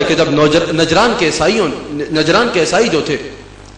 کہ جب نجران کے عیسائی جو تھے،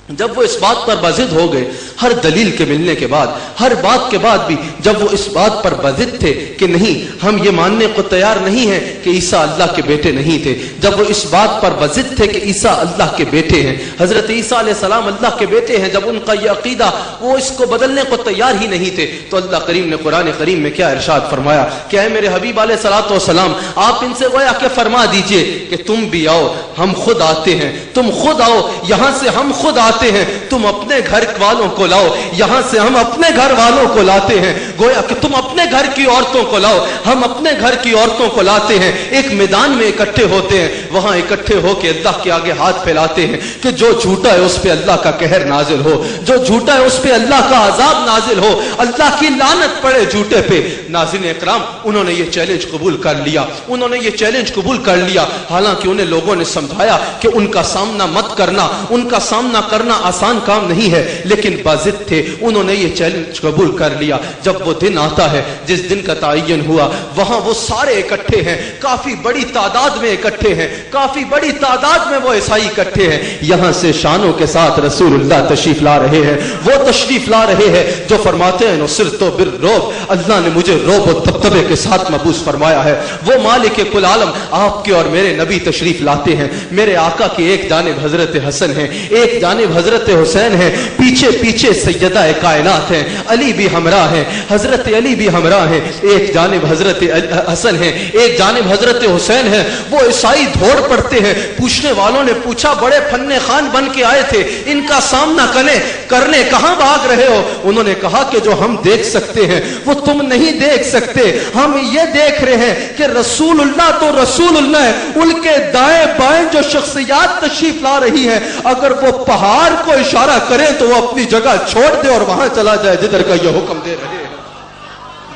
جب وہ اس بات پر بضد ہو گئے، ہر دلیل کے ملنے کے بعد، ہر بات کے بعد بھی جب وہ اس بات پر بضد تھے کہ نہیں ہم یہ ماننے کو تیار نہیں ہیں کہ عیسیٰ اللہ کے بیٹے نہیں تھے، جب وہ اس بات پر بضد تھے کہ عیسیٰ اللہ کے بیٹے ہیں، حضرت عیسیٰ علیہ السلام اللہ کے بیٹے ہیں، جب ان کا یہ عقیدہ وہ اس کو بدلنے کو تیار ہی نہیں تھے، تو اللہ کریم نے قرآن کریم میں کیا ارشاد فرمایا کہ اے میرے حبیب علیہ الصلوۃ والسلام، آپ ان سے گویا کہ فرما دیجئے کہ تم بھی آؤ، ہم خود آتے ہیں، تم خود آؤ، یہاں سے ہم خود آتے ہیں، تم اپنے گھر والوں کو لاؤ، یہاں سے ہم اپنے گھر والوں کو لاتے ہیں، گویا کہ تم اپنے گھر کی عورتوں کو لاؤ، ہم اپنے گھر کی عورتوں کو لاتے ہیں، ایک میدان میں اکٹھے ہوتے ہیں، وہاں اکٹھے ہو کے اللہ کے آگے ہاتھ پھیلاتے ہیں کہ جو جھوٹا ہے اس پہ اللہ کا قہر نازل ہو، جو جھوٹا ہے اس پہ اللہ کا عذاب نازل ہو، اللہ کی لعنت پڑے جھوٹے پہ۔ ناظرین اکرام، انہوں نے یہ چیلنج قبول کر لیا، انہوں نے یہ چیلنج قبول کر لیا، حالانکہ انہیں لوگوں نے سمجھایا کہ ان کا سامنا مت کرنا، ان کا سامنا کرنا آسان کام نہیں ہے، لیکن باضد تھے، انہوں نے یہ چیلنج قبول کر لیا۔ جب وہ دن آتا ہے جس دن کا تعین ہوا، وہاں وہ سارے اکٹھے ہیں، کافی بڑی تعداد میں اکٹھے ہیں، کافی بڑی تعداد میں وہ عیسائی اکٹھے ہیں، یہاں سے شانوں کے ساتھ رسول اللہ تشریف لا رہے ہیں، وہ تشریف لا رہے ہیں جو فرماتے ہیں نصرت بالرعب، اللہ نے مجھے رعب و دبدبے کے ساتھ مبعوث فرمایا ہے۔ وہ مالک کل عالم آپ کے اور میرے نبی تشریف لاتے ہیں، میرے آقا کی ایک جانب حضرت حسن ہے، ایک جانب حضرت حسین ہے، پیچھے پیچھے سیدہ کائنات ہیں، علی بھی ہمراہ ہیں، حضرت علی بھی ہمراہ ہیں، ایک جانب حضرت حسن ہے، ایک جانب حضرت حسین ہے۔ وہ عیسائی دوڑ پڑتے ہیں، پوچھنے والوں نے پوچھا بڑے فن خان بن کے آئے تھے، ان کا سامنا کرنے کہاں بھاگ رہے ہو؟ انہوں نے کہا کہ جو ہم دیکھ سکتے ہیں وہ تم نہیں دیکھ سکتے، ہم یہ دیکھ رہے ہیں کہ رسول اللہ تو رسول اللہ ہے، ان کے دائیں بائیں جو شخصیات تشریف لا رہی ہیں، اگر وہ پہاڑ کو اشارہ کریں تو وہ اپنی جگہ چھوڑ دے اور وہاں چلا جائے جدھر کا یہ حکم دے رہے ہیں،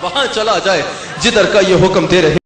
وہاں چلا جائے جدھر کا یہ حکم دے رہے ہیں۔